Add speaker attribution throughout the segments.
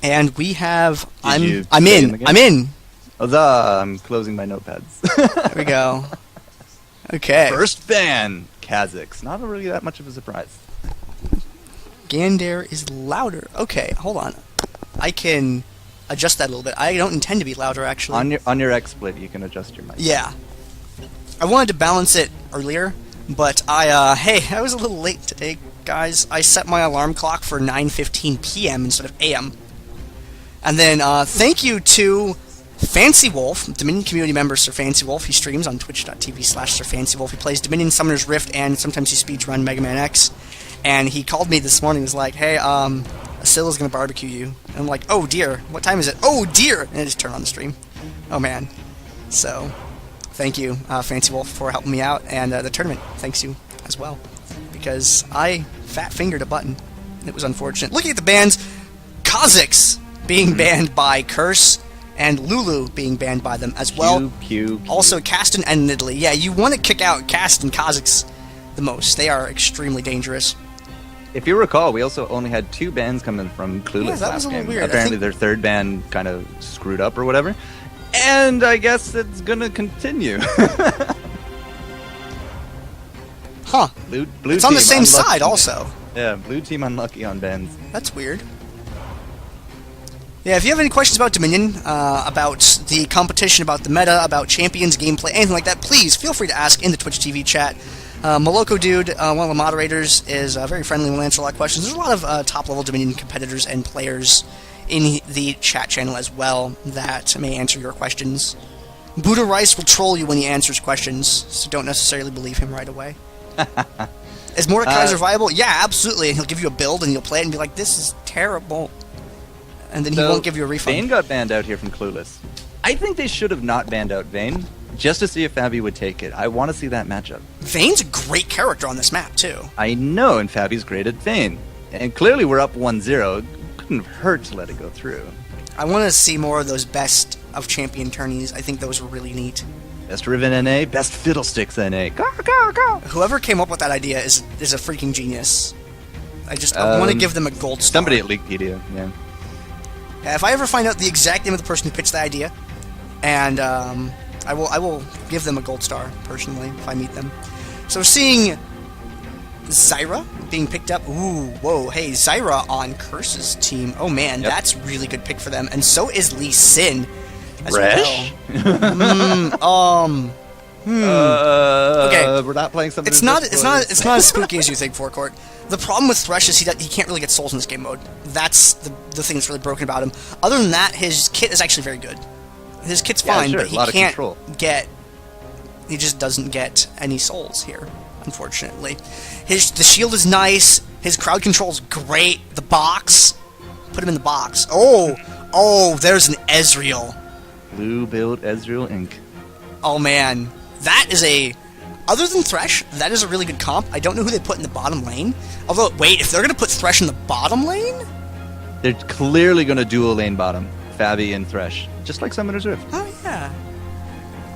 Speaker 1: And we have... I'm in.
Speaker 2: Huzzah, I'm closing my notepads.
Speaker 1: There we go. Okay.
Speaker 2: First ban, Kha'Zix. Not really that much of a surprise.
Speaker 1: Gandair is louder. Okay, hold on. I can adjust that a little bit. I don't intend to be louder, actually.
Speaker 2: On your X split, you can adjust your mic.
Speaker 1: Yeah. I wanted to balance it earlier, but I was a little late today, guys. I set my alarm clock for 9:15 p.m. instead of a.m. And then, thank you to Fancy Wolf, Dominion community member Sir Fancy Wolf. He streams on twitch.tv/SirFancyWolf. He plays Dominion Summoner's Rift, and sometimes he speedrun Mega Man X. And he called me this morning and was like, hey, Asilla's gonna barbecue you. And I'm like, oh dear, what time is it? Oh dear! And I just turned on the stream. Oh man. So, thank you, Fancy Wolf, for helping me out, and the tournament thanks you as well. Because I fat-fingered a button. It was unfortunate. Looking at the bans, Kha'Zix being banned by Curse, and Lulu being banned by them as well.
Speaker 2: Pew.
Speaker 1: Also, Kassadin and Nidalee. Yeah, you want to kick out Kassadin and Kha'Zix the most. They are extremely dangerous.
Speaker 2: If you recall, we also only had 2 bans coming from Clueless
Speaker 1: that
Speaker 2: last
Speaker 1: was a little
Speaker 2: game.
Speaker 1: weird.
Speaker 2: Apparently their 3rd ban kind of screwed up or whatever. And I guess it's gonna continue.
Speaker 1: Huh.
Speaker 2: Blue
Speaker 1: it's on the same
Speaker 2: unlucky.
Speaker 1: side also.
Speaker 2: Yeah, blue team unlucky on bans.
Speaker 1: That's weird. Yeah, if you have any questions about Dominion, about the competition, about the meta, about champions, gameplay, anything like that, please feel free to ask in the Twitch TV chat. Moloko Dude, one of the moderators, is very friendly and will answer a lot of questions. There's a lot of top-level Dominion competitors and players in the chat channel as well that may answer your questions. Buddha Rice will troll you when he answers questions, so don't necessarily believe him right away. Is Mordekaiser viable? Yeah, absolutely. And he'll give you a build, and you'll play it and be like, this is terrible. And then he won't give you a refund.
Speaker 2: Vayne got banned out here from Clueless. I think they should have not banned out Vayne, just to see if Fabi would take it. I want to see that matchup.
Speaker 1: Vayne's a great character on this map, too.
Speaker 2: I know, and Fabi's great at Vayne. And clearly we're up 1-0. Couldn't have hurt to let it go through.
Speaker 1: I want to see more of those best of champion tourneys. I think those were really neat.
Speaker 2: Best Riven NA, best Fiddlesticks NA. Go!
Speaker 1: Whoever came up with that idea is a freaking genius. I want to give them a gold star.
Speaker 2: Somebody at Leakpedia, yeah.
Speaker 1: If I ever find out the exact name of the person who pitched the idea, and I will give them a gold star personally if I meet them. So seeing Zyra being picked up. Ooh, whoa, hey, Zyra on Curse's team. Oh man, that's really good pick for them. And so is Lee Sin as
Speaker 2: Resh?
Speaker 1: well. Okay,
Speaker 2: we're not playing something.
Speaker 1: It's not as spooky as you think, FourCourt. The problem with Thresh is he can't really get souls in this game mode. That's the thing that's really broken about him. Other than that, his kit is actually very good. His kit's fine,
Speaker 2: sure,
Speaker 1: but he can't get. He just doesn't get any souls here, unfortunately. The shield is nice. His crowd control's great. The box, put him in the box. Oh, there's an Ezreal.
Speaker 2: Blue build Ezreal Inc.
Speaker 1: Oh man, that is a. Other than Thresh, that is a really good comp. I don't know who they put in the bottom lane. Although, wait, if they're going to put Thresh in the bottom lane?
Speaker 2: They're clearly going to dual lane bottom. Fabi and Thresh. Just like Summoner's Rift.
Speaker 1: Oh, yeah.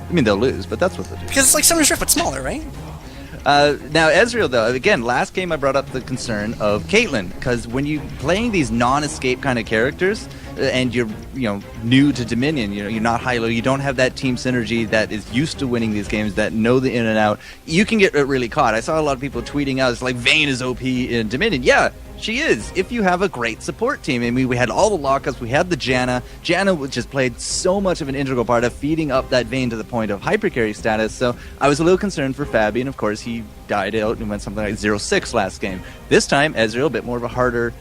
Speaker 2: I mean, they'll lose, but that's what they'll do.
Speaker 1: Because it's like Summoner's Rift, but smaller, right?
Speaker 2: Now, Ezreal, though, again, last game I brought up the concern of Caitlyn, because when you're playing these non-escape kind of characters, and you're new to Dominion, you're not high-low, you don't have that team synergy that is used to winning these games, that know the in and out, you can get really caught. I saw a lot of people tweeting out, it's like, Vayne is OP in Dominion. Yeah, she is, if you have a great support team. I mean, we had all the lockups, we had the Janna. Janna just played so much of an integral part of feeding up that Vayne to the point of hypercarry status, so I was a little concerned for Fabi, and of course he died out and went something like 0-6 last game. This time, Ezreal, a bit more of a harder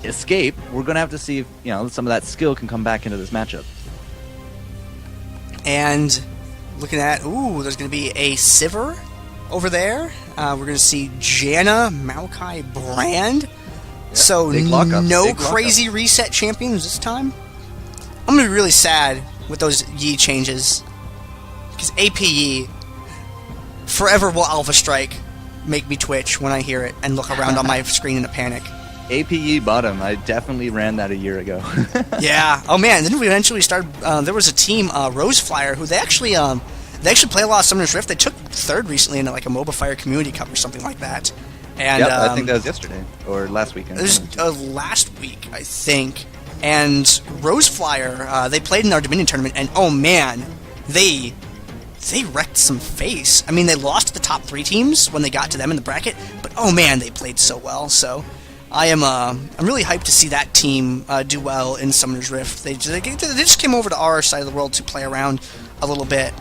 Speaker 2: escape. We're going to have to see if some of that skill can come back into this matchup.
Speaker 1: And looking at, there's going to be a Sivir over there. We're going to see Janna, Maokai, Brand. Yeah, so no crazy reset champions this time. I'm going to be really sad with those Yi changes. Because AP Yi forever will Alpha Strike make me twitch when I hear it and look around on my screen in a panic.
Speaker 2: APE bottom. I definitely ran that a year ago.
Speaker 1: Yeah. Oh man. Then we eventually started. There was a team, Roseflyer, who they actually play a lot of Summoner's Rift. They took third recently in like a MOBA Fire Community Cup or something like that. And
Speaker 2: I think that was yesterday or last weekend.
Speaker 1: It was last week, I think. And Roseflyer, they played in our Dominion tournament, and oh man, they wrecked some face. I mean, they lost to the top 3 teams when they got to them in the bracket, but oh man, they played so well. So I'm really hyped to see that team do well in Summoner's Rift. They just came over to our side of the world to play around a little bit,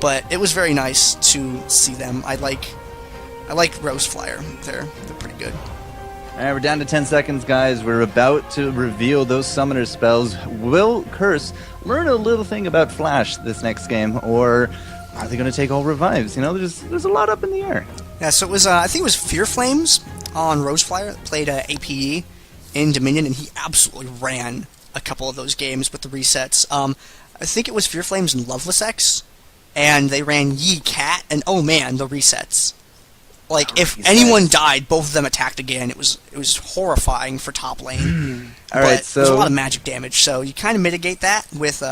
Speaker 1: but it was very nice to see them. I like Roseflyer. They're pretty good.
Speaker 2: All right, we're down to 10 seconds, guys. We're about to reveal those summoner spells. Will Curse learn a little thing about Flash this next game, or are they going to take all revives? You know, there's a lot up in the air.
Speaker 1: Yeah, so it was I think it was Fear Flames on Roseflyer that played APE in Dominion, and he absolutely ran a couple of those games with the resets. I think it was Fear Flames and Loveless X, and they ran Yi Cat, and oh man, the resets. Like, if anyone died, both of them attacked again. It was horrifying for top lane.
Speaker 2: All right, so
Speaker 1: there's a lot of magic damage, so you kind of mitigate that with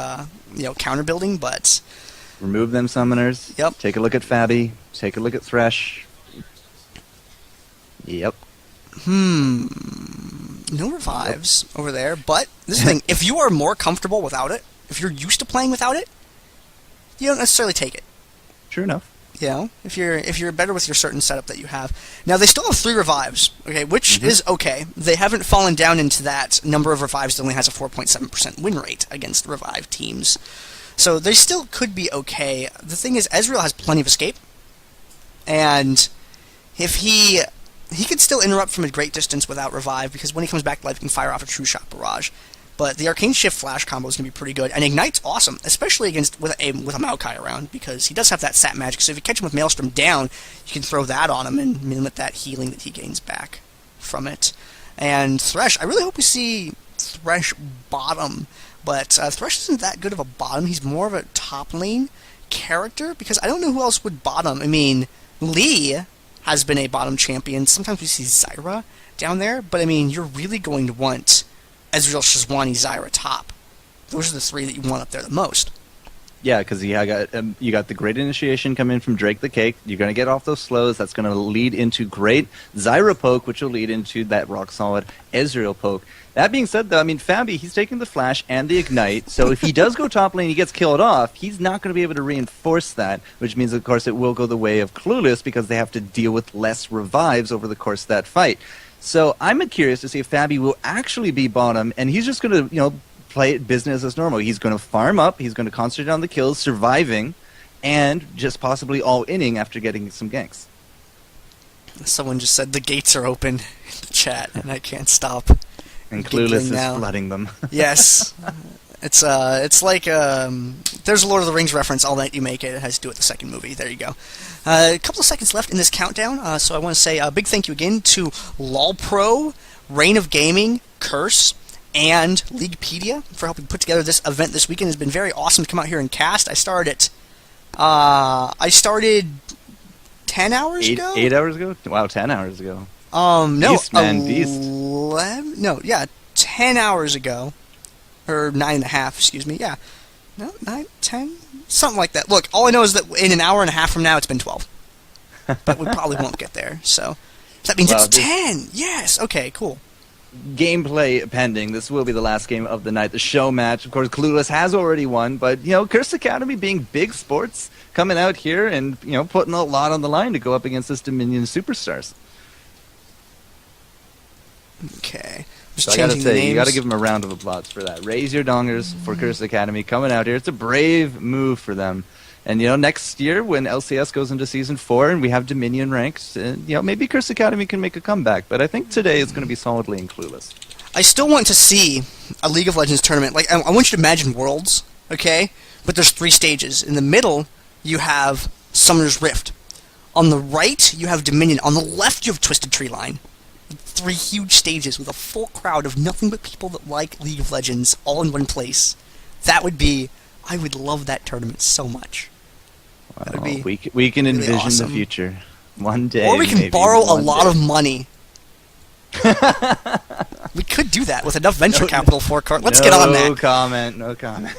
Speaker 1: counter building, but
Speaker 2: remove them summoners.
Speaker 1: Yep.
Speaker 2: Take a look at Fabi. Take a look at Thresh. Yep.
Speaker 1: No revives over there, but this is the thing, if you are more comfortable without it, if you're used to playing without it, you don't necessarily take it.
Speaker 2: True enough.
Speaker 1: You know, if you're better with your certain setup that you have. Now, they still have 3 revives, okay, which is okay. They haven't fallen down into that number of revives that only has a 4.7% win rate against revive teams. So they still could be okay. The thing is, Ezreal has plenty of escape, and if he could still interrupt from a great distance without revive, because when he comes back to life, he can fire off a True Shot Barrage. But the Arcane Shift Flash combo is going to be pretty good, and Ignite's awesome, especially with a Maokai around, because he does have that sap magic, so if you catch him with Maelstrom down, you can throw that on him and limit that healing that he gains back from it. And Thresh, I really hope we see Thresh bottom, but Thresh isn't that good of a bottom. He's more of a top lane character, because I don't know who else would bottom. I mean, Lee has been a bottom champion. Sometimes we see Zyra down there, but I mean, you're really going to want Ezreal, Shizwani, Zyra top. Those are the 3 that you want up there the most.
Speaker 2: Yeah, because you got the great initiation coming from Drake the Cake. You're going to get off those slows. That's going to lead into great Zyra poke, which will lead into that rock-solid Ezreal poke. That being said, though, I mean, Fabi, he's taking the Flash and the Ignite, so if he does go top lane, he gets killed off, he's not going to be able to reinforce that, which means, of course, it will go the way of Clueless, because they have to deal with less revives over the course of that fight. So I'm curious to see if Fabi will actually be bottom, and he's just going to, play business as normal. He's going to farm up, he's going to concentrate on the kills, surviving, and just possibly all-inning after getting some ganks.
Speaker 1: Someone just said the gates are open in the chat, and I can't stop.
Speaker 2: And Clueless is flooding them.
Speaker 1: Yes. It's like there's a Lord of the Rings reference. All that you make it has to do with the second movie. There you go. A couple of seconds left in this countdown, so I want to say a big thank you again to LoLPro, Reign of Gaming, Curse, and Leaguepedia for helping put together this event this weekend. It's been very awesome to come out here and cast. I started 10 hours ago.
Speaker 2: 8 hours ago? Wow, 10 hours ago.
Speaker 1: No,
Speaker 2: Beast, man, beast.
Speaker 1: 10 hours ago. Or 9.5, excuse me, yeah. No, 9, 10? Something like that. Look, all I know is that in an hour and a half from now, it's been 12. But we probably won't get there, so that means it's 10! Yes! Okay, cool.
Speaker 2: Gameplay pending. This will be the last game of the night. The show match. Of course, Clueless has already won, but, Curse Academy being big sports, coming out here and, putting a lot on the line to go up against this Dominion superstars.
Speaker 1: Okay.
Speaker 2: So I gotta say, you gotta give them a round of applause for that. Raise your dongers for Curse Academy coming out here. It's a brave move for them. And, next year when LCS goes into Season 4 and we have Dominion ranks, maybe Curse Academy can make a comeback. But I think today is going to be solidly in Clueless.
Speaker 1: I still want to see a League of Legends tournament. Like, I want you to imagine Worlds, okay? But there's 3 stages. In the middle, you have Summoner's Rift. On the right, you have Dominion. On the left, you have Twisted Tree Line. 3 huge stages with a full crowd of nothing but people that like League of Legends all in one place. That would be... I would love that tournament so much. That would be
Speaker 2: we can
Speaker 1: really
Speaker 2: envision
Speaker 1: awesome.
Speaker 2: The future. One day.
Speaker 1: Or we can borrow a lot
Speaker 2: day.
Speaker 1: of money. We could do that with enough venture capital for FourCourt. Let's get on that.
Speaker 2: No comment.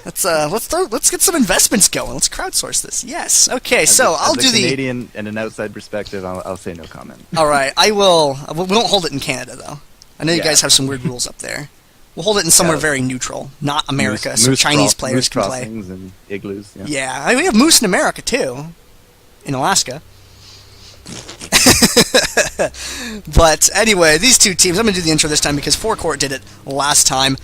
Speaker 1: Let's get some investments going. Let's crowdsource this. Yes. Okay. I'll do the
Speaker 2: Canadian and an outside perspective. I'll say no comment.
Speaker 1: All right. I will. We won't hold it in Canada though. I know you guys have some weird rules up there. We'll hold it in somewhere
Speaker 2: Yeah.
Speaker 1: very neutral, not America, so Chinese players can play.
Speaker 2: Crossings and igloos. Yeah.
Speaker 1: Yeah, I mean, we have moose in America too, in Alaska. But anyway, these two teams, I'm going to do the intro this time because FourCourt did it last time.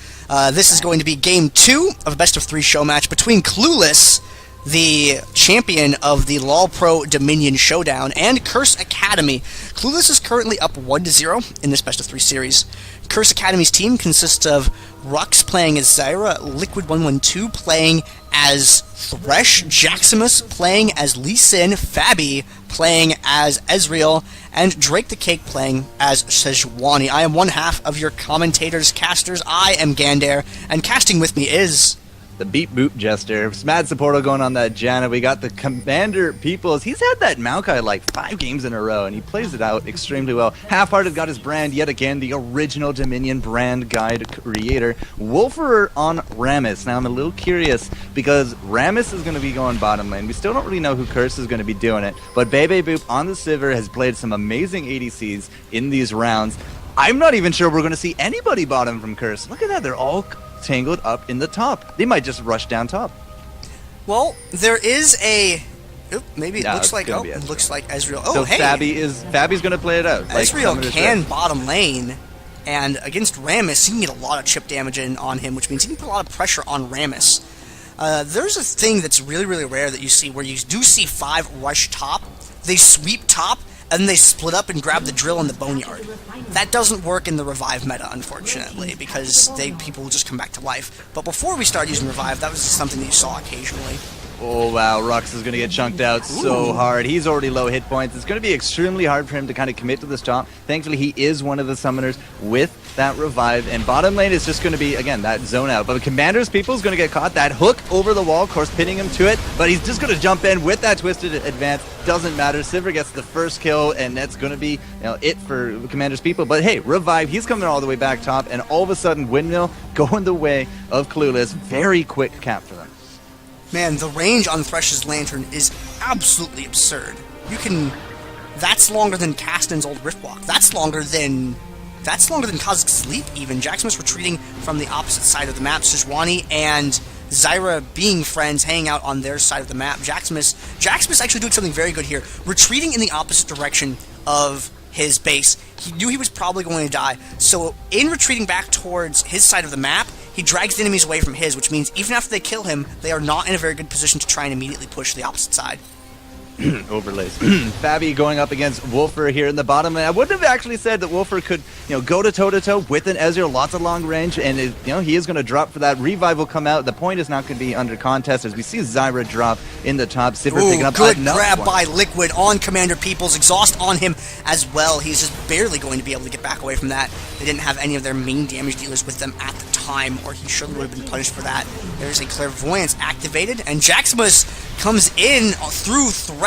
Speaker 1: This is going to be Game 2 of a best-of-3 show match between Clueless, the champion of the LoLPro Dominion Showdown, and Curse Academy. Clueless is currently up 1-0 in this best-of-3 series. Curse Academy's team consists of Rux playing as Zyra, Liquid112 playing as Thresh, Jaximus playing as Lee Sin, Fabi playing as Ezreal, and Drake the Cake playing as Sejuani. I am one half of your commentators, casters. I am Gandair, and casting with me is...
Speaker 2: The Beep Boop Jester. Mad Supporto going on that Janna. We got the Commander Peoples. He's had that Maokai like 5 games in a row, and he plays it out extremely well. Half-Hearted got his brand yet again, the original Dominion brand guide creator. Wolfer on Rammus. Now, I'm a little curious because Rammus is going to be going bottom lane. We still don't really know who Curse is going to be doing it, but Bebe Boop on the Sivir has played some amazing ADCs in these rounds. I'm not even sure we're going to see anybody bottom from Curse. Look at that. They're all tangled up in the top. They might just rush down top.
Speaker 1: Well, there is a... Oop, maybe it
Speaker 2: No,
Speaker 1: looks
Speaker 2: it's
Speaker 1: like...
Speaker 2: gonna
Speaker 1: Oh,
Speaker 2: be
Speaker 1: it
Speaker 2: Ezreal.
Speaker 1: looks like Ezreal. Oh,
Speaker 2: So
Speaker 1: hey!
Speaker 2: Fabi's going to play it out. Like
Speaker 1: Ezreal
Speaker 2: Summoner's
Speaker 1: can
Speaker 2: Rift.
Speaker 1: bottom lane, and against Rammus, he can get a lot of chip damage in on him, which means he can put a lot of pressure on Rammus. There's a thing that's really, really rare that you see, where you do see 5 rush top, they sweep top, and then they split up and grab the drill in the boneyard. That doesn't work in the revive meta, unfortunately, because people will just come back to life. But before we started using revive, that was just something that you saw occasionally.
Speaker 2: Oh, wow. Rux is going to get chunked out so hard. He's already low hit points. It's going to be extremely hard for him to kind of commit to this top. Thankfully, he is one of the summoners with that revive. And bottom lane is just going to be, again, that zone out. But Commander's people is going to get caught. That hook over the wall, of course, pinning him to it. But he's just going to jump in with that twisted advance. Doesn't matter. Sivir gets the first kill, and that's going to be it for Commander's people. But hey, revive. He's coming all the way back top. And all of a sudden, Windmill going the way of Clueless. Very quick cap for them.
Speaker 1: Man, the range on Thresh's Lantern is absolutely absurd. That's longer than Kassadin's old Rift Walk. That's longer than Kha'Zix's Leap, even. Jaximus retreating from the opposite side of the map. Sejuani and Zyra being friends, hanging out on their side of the map. Jaximus actually doing something very good here. Retreating in the opposite direction of his base. He knew he was probably going to die, so in retreating back towards his side of the map, he drags the enemies away from his, which means even after they kill him, they are not in a very good position to try and immediately push the opposite side.
Speaker 2: Overlays. Fabi going up against Wolfer here in the bottom lane. I wouldn't have actually said that Wolfer could, go to toe-to-toe with an Ezreal, lots of long range, and he is going to drop for that. Revive will come out. The point is not going to be under contest as we see Zyra drop in the top. Sivir picking up
Speaker 1: good
Speaker 2: another
Speaker 1: grab
Speaker 2: one.
Speaker 1: by Liquid on Commander Peoples. Exhaust on him as well. He's just barely going to be able to get back away from that. They didn't have any of their main damage dealers with them at the time, or he surely would have been punished for that. There's a Clairvoyance activated, and Jaximus comes in through Thresh.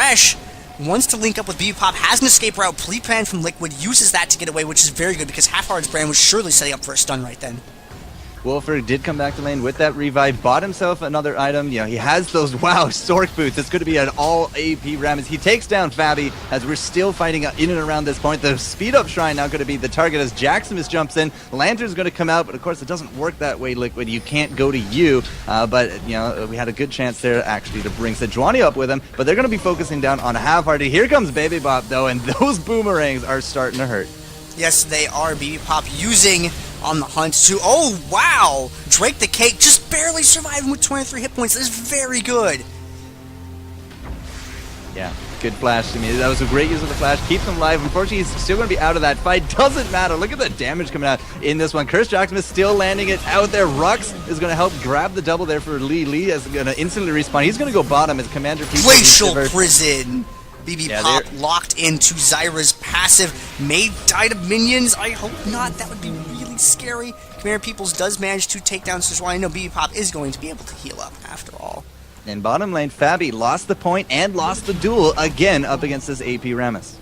Speaker 1: Wants to link up with Bebop, has an escape route, pre-plan from Liquid, uses that to get away, which is very good because Half-Hearted's brand was surely setting up for a stun right then.
Speaker 2: Wolfer did come back to lane with that revive, bought himself another item. He has those, Sork boots. It's going to be an all AP Rammus. He takes down Fabi as we're still fighting in and around this point. The speed up shrine now going to be the target as Jaximus jumps in. Lantern's going to come out, but of course it doesn't work that way, Liquid. You can't go to you, but we had a good chance there actually to bring Sejuani up with him, but they're going to be focusing down on Half-Hearted. Here comes Baby Bop though, and those boomerangs are starting to hurt.
Speaker 1: Yes, they are. Bebop using on the hunt to... Oh, wow! Drake the Cake just barely surviving with 23 hit points. That is very good.
Speaker 2: Yeah, good flash to me. That was a great use of the flash. Keeps him alive. Unfortunately, he's still going to be out of that fight. Doesn't matter. Look at the damage coming out in this one. Curse Jaximus still landing it out there. Rux is going to help grab the double there for Lee. Lee is going to instantly respawn. He's going to go bottom as Commander Peoples.
Speaker 1: Glacial Prison. BB
Speaker 2: Yeah,
Speaker 1: Pop locked into Zyra's passive. May die to minions. I hope not. That would be really scary. Commander Peoples does manage to take down Sejuani. I know BB Pop is going to be able to heal up after all.
Speaker 2: In bottom lane, Fabi lost the point and lost the duel again up against this AP Rammus.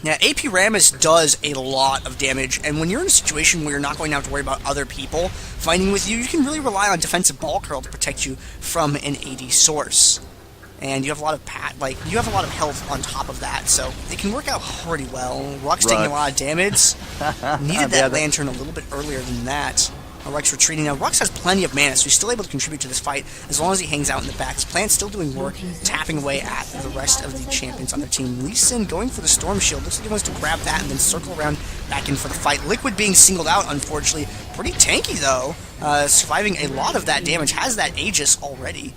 Speaker 1: Now, AP Rammus does a lot of damage, and when you're in a situation where you're not going to have to worry about other people fighting with you, you can really rely on defensive ball curl to protect you from an AD source. And you have a lot of health on top of that, so they can work out pretty well. Rux taking a lot of damage. Needed that lantern a little bit earlier than that. Rux retreating. Now, Rux has plenty of mana, so he's still able to contribute to this fight as long as he hangs out in the back. His plan's still doing work, tapping away at the rest of the champions on their team. Lee Sin going for the Storm Shield. Looks like he wants to grab that and then circle around back in for the fight. Liquid being singled out, unfortunately. Pretty tanky, though. Surviving a lot of that damage. Has that Aegis already.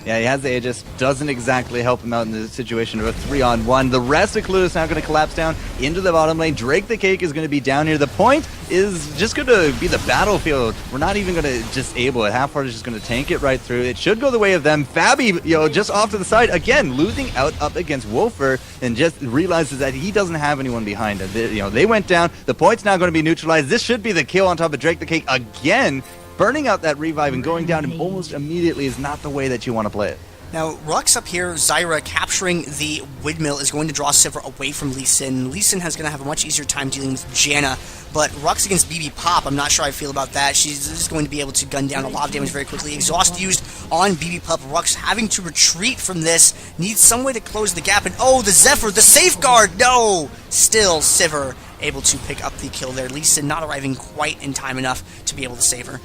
Speaker 2: Yeah, he has the Aegis. Doesn't exactly help him out in the situation of a 3-on-1. The rest of Clueless now going to collapse down into the bottom lane. Drake the Cake is going to be down here. The point is just going to be the battlefield. We're not even going to disable it. Half-Heart is just going to tank it right through. It should go the way of them. Fabi, just off to the side. Again, losing out up against Wolfer and just realizes that he doesn't have anyone behind him. They went down. The point's now going to be neutralized. This should be the kill on top of Drake the Cake again. Burning out that revive and going down almost immediately is not the way that you want to play it.
Speaker 1: Now, Rux up here, Zyra capturing the windmill is going to draw Sivir away from Lee Sin. Lee Sin has going to have a much easier time dealing with Janna, but Rux against BB Pop, I'm not sure how I feel about that. She's just going to be able to gun down a lot of damage very quickly. Exhaust used on BB Pop. Rux having to retreat from this, needs some way to close the gap, and oh, the Zephyr, the safeguard, no! Still, Sivir able to pick up the kill there. Lee Sin not arriving quite in time enough to be able to save her.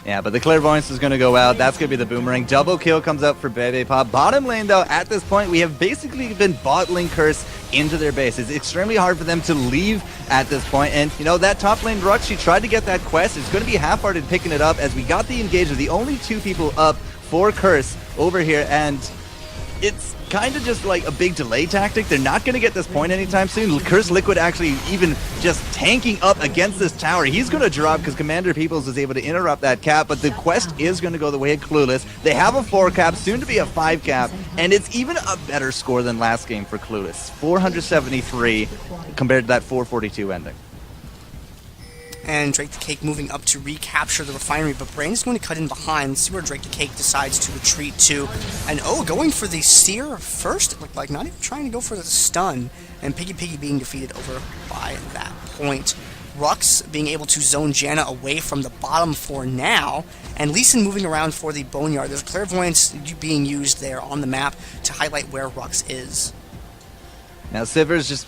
Speaker 2: Yeah, but the Clairvoyance is going to go out. That's going to be the Boomerang. Double kill comes up for Bebe Pop. Bottom lane, though, at this point, we have basically been bottling Curse into their base. It's extremely hard for them to leave at this point. And, that top lane Rux, she tried to get that quest. It's going to be half-hearted picking it up as we got the engage of the only two people up for Curse over here. And it's kind of just like a big delay tactic. They're not going to get this point anytime soon. Curse Liquid actually even just tanking up against this tower. He's going to drop because Commander Peoples was able to interrupt that cap, but the quest is going to go the way of Clueless. They have a 4 cap, soon to be a 5 cap, and it's even a better score than last game for Clueless. 473 compared to that 442 ending.
Speaker 1: And Drake the Cake moving up to recapture the refinery, but Brain is going to cut in behind. Let's see where Drake the Cake decides to retreat to. And going for the Seer first, it looked like, not even trying to go for the stun. And Piggy being defeated over by that point. Rux being able to zone Janna away from the bottom for now, and Lee Sin moving around for the Boneyard. There's Clairvoyance being used there on the map to highlight where Rux is.
Speaker 2: Now Sivir's just,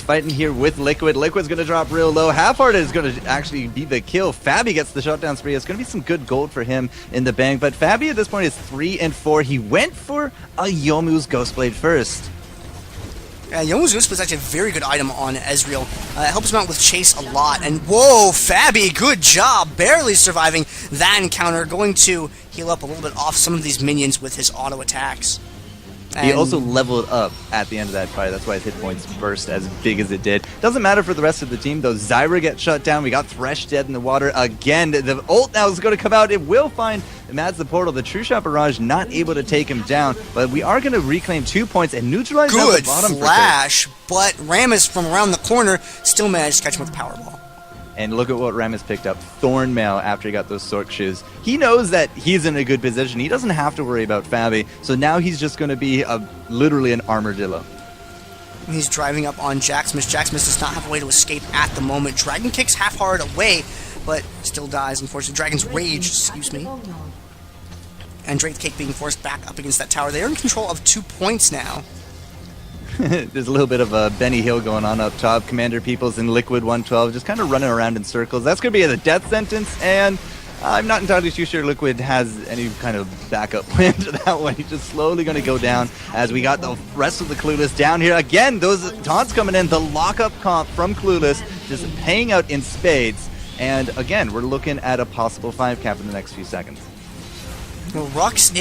Speaker 2: fighting here with Liquid. Liquid's going to drop real low. Half-Hearted is going to actually be the kill. Fabi gets the shutdown spree. It's going to be some good gold for him in the bank. But Fabi at this point is 3-4. He went for a Yomu's Ghostblade first.
Speaker 1: Yomu's Ghostblade is actually a very good item on Ezreal. It helps him out with Chase a lot. And whoa, Fabi, good job. Barely surviving that encounter. Going to heal up a little bit off some of these minions with his auto attacks.
Speaker 2: He also leveled up at the end of that fight. That's why his hit points burst as big as it did. Doesn't matter for the rest of the team, though. Zyra gets shut down. We got Thresh dead in the water again. The ult now is going to come out. It will find Mads the Portal. The True Shot Barrage not able to take him down, but we are going to reclaim 2 points and neutralize the bottom.
Speaker 1: Good flash, but Rammus from around the corner still managed to catch him with the Powerball. And
Speaker 2: look at what Rammus picked up. Thornmail after he got those Sork shoes. He knows that he's in a good position. He doesn't have to worry about Fabi. So now he's just going to be literally an armadillo.
Speaker 1: He's driving up on Jaxmus. Jaxmus does not have a way to escape at the moment. Dragon kicks half-hard away, but still dies, unfortunately. Dragon's Rage, excuse me. And Drake the Cake being forced back up against that tower. They are in control of 2 points now.
Speaker 2: There's a little bit of a Benny Hill going on up top. Commander Peoples and Liquid 112 just kind of running around in circles. That's going to be a death sentence, and I'm not entirely too sure Liquid has any kind of backup plan to that one. He's just slowly going to go down as we got the rest of the Clueless down here. Again, those taunts coming in. The lockup comp from Clueless just paying out in spades. And again, we're looking at a possible 5 cap in the next few seconds.
Speaker 1: Well, Rux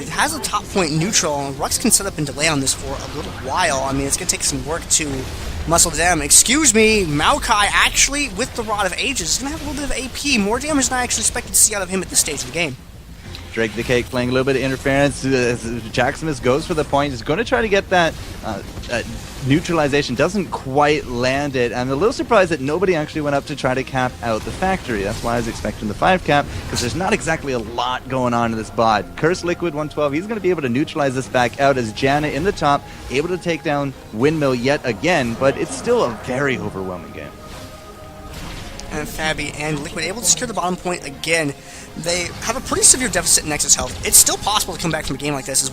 Speaker 1: has a top point neutral, and Rux can set up and delay on this for a little while. I mean, it's going to take some work to muscle down. Excuse me, Maokai actually, with the Rod of Ages, is going to have a little bit of AP. More damage than I actually expected to see out of him at this stage of the game.
Speaker 2: Drake the Cake playing a little bit of interference. Jaxmus goes for the point. He's going to try to get that neutralization. Doesn't quite land it. I'm a little surprised that nobody actually went up to try to cap out the factory. That's why I was expecting the 5 cap, because there's not exactly a lot going on in this bot. Curse Liquid 112, he's going to be able to neutralize this back out as Janna in the top, able to take down Windmill yet again, but it's still a very overwhelming game.
Speaker 1: And Fabi and Liquid able to secure the bottom point again. They have a pretty severe deficit in Nexus health. It's still possible to come back from a game like this, as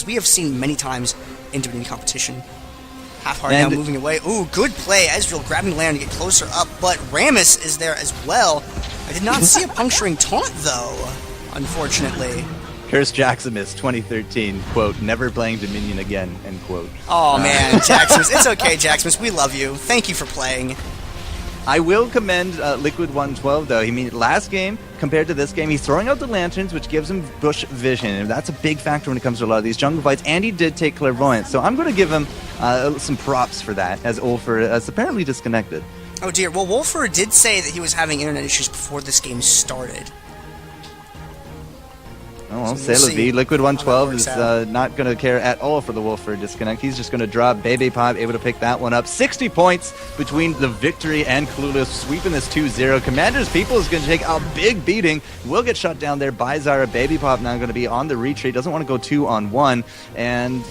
Speaker 1: we have seen many times in Dominion competition. Half-Heart now moving away. Ooh, good play. Ezreal grabbing land to get closer up, but Rammus is there as well. I did not see a puncturing taunt, though, unfortunately.
Speaker 2: Curse Jaximus 2013, quote, never playing Dominion again, end quote.
Speaker 1: Oh, man, Jaximus. It's okay, Jaximus. We love you. Thank you for playing.
Speaker 2: I will commend Liquid 112, though. I mean, last game, compared to this game, he's throwing out the lanterns, which gives him bush vision, and that's a big factor when it comes to a lot of these jungle fights, and he did take Clairvoyance, so I'm going to give him some props for that, as Ulfer is apparently disconnected.
Speaker 1: Oh, dear. Well, Wolfer did say that he was having internet issues before this game started.
Speaker 2: Oh, well,
Speaker 1: So
Speaker 2: c'est la vie. Liquid 112 is
Speaker 1: out.
Speaker 2: not going to care at all for the Wolfer disconnect. He's just going to drop Baby Pop, able to pick that one up. 60 points between the victory and Clueless, sweeping this 2-0. Commander's People is going to take a big beating. Will get shut down there by Zyra. Baby Pop now going to be on the retreat. Doesn't want to go 2-on-1. And,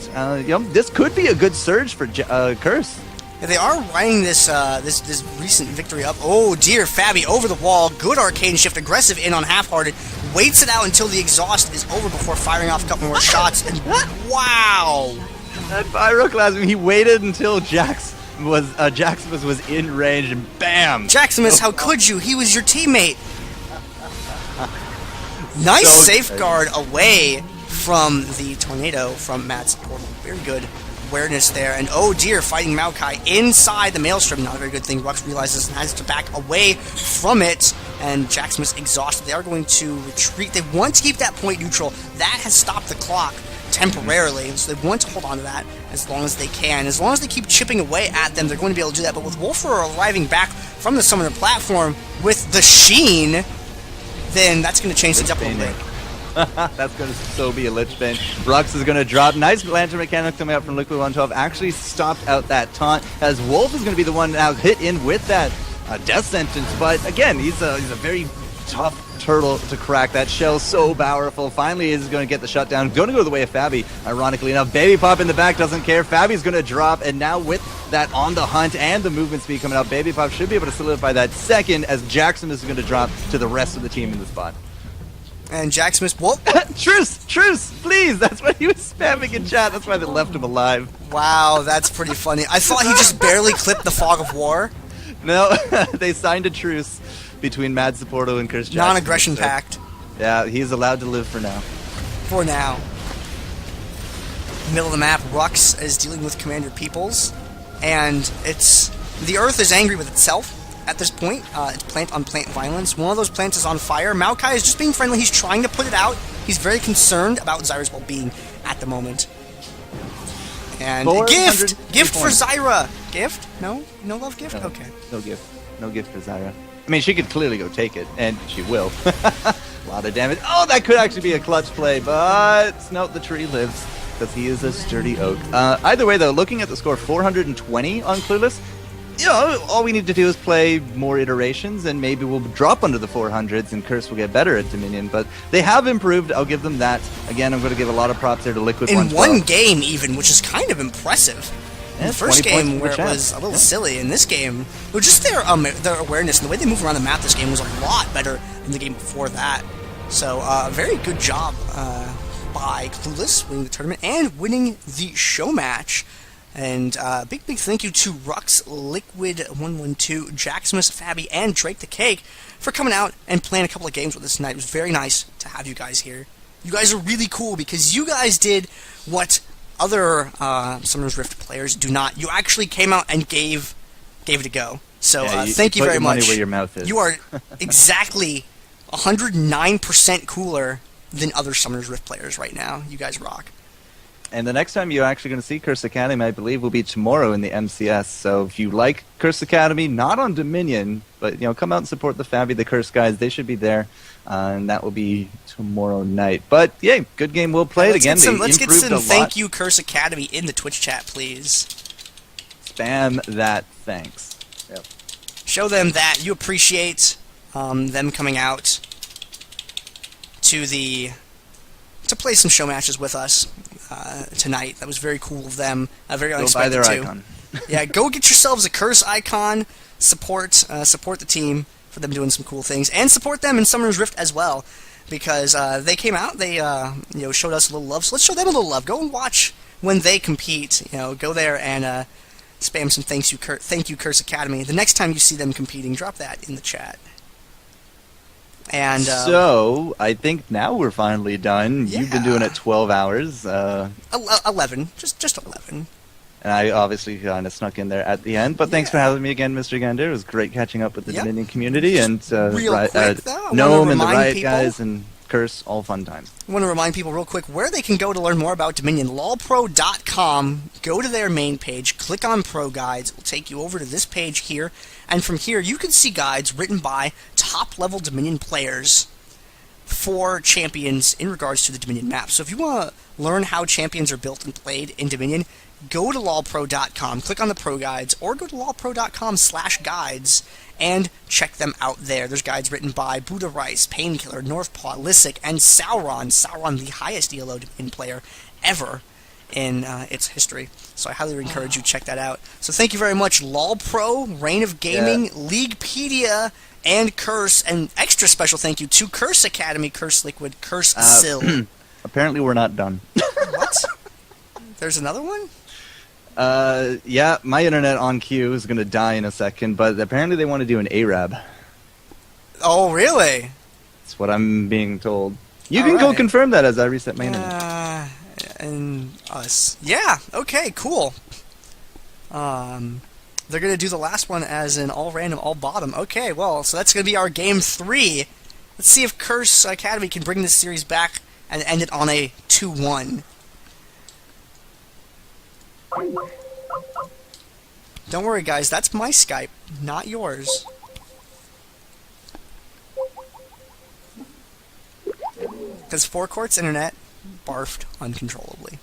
Speaker 2: this could be a good surge for Curse.
Speaker 1: Yeah, they are riding this this recent victory up. Oh dear, Fabi over the wall. Good arcane shift, aggressive in on Half-Hearted. Waits it out until the exhaust is over before firing off a couple more shots. And wow!
Speaker 2: That Pyroclasm, he waited until Jaximus was in range and bam!
Speaker 1: Jaximus, how could you? He was your teammate. Nice
Speaker 2: So
Speaker 1: safeguard away from the tornado from Matt's portal. Very good awareness there, and oh dear, fighting Maokai inside the Maelstrom. Not a very good thing. Rux realizes and has to back away from it, and Jaximus exhausted. They are going to retreat. They want to keep that point neutral. That has stopped the clock temporarily, so they want to hold on to that as long as they can. As long as they keep chipping away at them, they're going to be able to do that. But with Wolfer arriving back from the summoner platform with the Sheen, then that's going to change things up a little bit.
Speaker 2: That's going to so be a Lich Bane. Rux is going to drop. Nice lantern mechanic coming out from Liquid 112. Actually stopped out that taunt, as Wolf is going to be the one now hit in with that death sentence. But again, he's a very tough turtle to crack. That shell so powerful. Finally is going to get the shutdown. Going to go the way of Fabi, ironically enough. Baby Pop in the back doesn't care. Fabi's going to drop, and now with that on the hunt and the movement speed coming out, Baby Pop should be able to solidify that second, as Jackson is going to drop to the rest of the team in the spot.
Speaker 1: And Jaximus, whoop!
Speaker 2: Truce, please! That's what he was spamming in chat. That's why they left him alive.
Speaker 1: Wow, that's pretty funny. I thought he just barely clipped the Fog of War.
Speaker 2: No, they signed a truce between Mad Supporto and Curse Jackson.
Speaker 1: Non-aggression pact.
Speaker 2: Yeah, he's allowed to live for now.
Speaker 1: For now. Middle of the map, Rux is dealing with Commander Peoples, and the Earth is angry with itself. At this point, it's plant-on-plant violence. One of those plants is on fire. Maokai is just being friendly. He's trying to put it out. He's very concerned about Zyra's well-being at the moment. And gift for Zyra. Gift? No love gift.
Speaker 2: No,
Speaker 1: okay.
Speaker 2: No gift for Zyra. I mean, she could clearly go take it, and she will. A lot of damage. Oh, that could actually be a clutch play, but no, the tree lives because he is a sturdy oak. Either way, though, looking at the score, 420 on Clueless. All we need to do is play more iterations, and maybe we'll drop under the 400s, and Curse will get better at Dominion. But they have improved. I'll give them that. Again, I'm going to give a lot of props there to Liquid 112.
Speaker 1: In one game, even, which is kind of impressive. In the first game, where it was a little silly, in this game, just their awareness and the way they move around the map this game was a lot better than the game before that. So, very good job by Clueless winning the tournament and winning the show match. And big thank you to Rux, Liquid112, Jaximus, Fabi, and Drake the Cake for coming out and playing a couple of games with us tonight. It was very nice to have you guys here. You guys are really cool because you guys did what other Summoner's Rift players do not. You actually came out and gave it a go. So thank you very much.
Speaker 2: Money where your mouth is.
Speaker 1: You are exactly 109% cooler than other Summoner's Rift players right now. You guys rock.
Speaker 2: And the next time you're actually going to see Curse Academy, I believe, will be tomorrow in the MCS. So if you like Curse Academy, not on Dominion, but come out and support the Fabi, the Curse guys. They should be there, and that will be tomorrow night. But yeah, good game. We'll play it again.
Speaker 1: Let's get some thank you Curse Academy in the Twitch chat, please.
Speaker 2: Spam that thanks. Yep.
Speaker 1: Show them that you appreciate them coming out to play some show matches with us tonight. That was very cool of them. Very unexpected
Speaker 2: go buy their
Speaker 1: too.
Speaker 2: icon.
Speaker 1: Yeah, go get yourselves a Curse icon. Support the team for them doing some cool things, and support them in Summoner's Rift as well, because they came out. They showed us a little love. So let's show them a little love. Go and watch when they compete. Go there and spam some thank you Curse Academy. The next time you see them competing, drop that in the chat. And
Speaker 2: so I think now we're finally done.
Speaker 1: Yeah.
Speaker 2: You've been doing it 12 hours.
Speaker 1: 11, just 11.
Speaker 2: And I obviously kind of snuck in there at the end. But thanks for having me again, Mr. Gandair. It was great catching up with the Dominion community and
Speaker 1: real quick, though, I
Speaker 2: Gnome
Speaker 1: wanna
Speaker 2: and the
Speaker 1: remind
Speaker 2: Riot
Speaker 1: people-
Speaker 2: guys and Curse, all fun times.
Speaker 1: I want to remind people real quick where they can go to learn more about Dominion. LoLPro.com. Go to their main page, click on Pro Guides. It will take you over to this page here. And from here, you can see guides written by top-level Dominion players for champions in regards to the Dominion map. So if you want to learn how champions are built and played in Dominion, go to LoLPro.com, click on the Pro Guides, or go to LoLPro.com/guides and check them out there. There's guides written by Buddha Rice, Painkiller, Northpaw, Lysic, and Sauron. Sauron, the highest ELO Dominion player ever in its history. So I highly encourage you to check that out. So thank you very much, LoLPro, Reign of Gaming, Leaguepedia, and Curse. And extra special thank you to Curse Academy, Curse Liquid, Curse Sil.
Speaker 2: Apparently we're not done.
Speaker 1: What? There's another one?
Speaker 2: Yeah, my internet on cue is going to die in a second, but apparently they want to do an Arab.
Speaker 1: Oh, really?
Speaker 2: That's what I'm being told. You
Speaker 1: All
Speaker 2: can go
Speaker 1: right.
Speaker 2: confirm that as I reset my internet.
Speaker 1: And us. Yeah, okay, cool. They're going to do the last one as an all random, all bottom. Okay, well, so that's going to be our game 3. Let's see if Curse Academy can bring this series back and end it on a 2-1. Don't worry, guys, that's my Skype, not yours. Because FourCourt's internet barfed uncontrollably.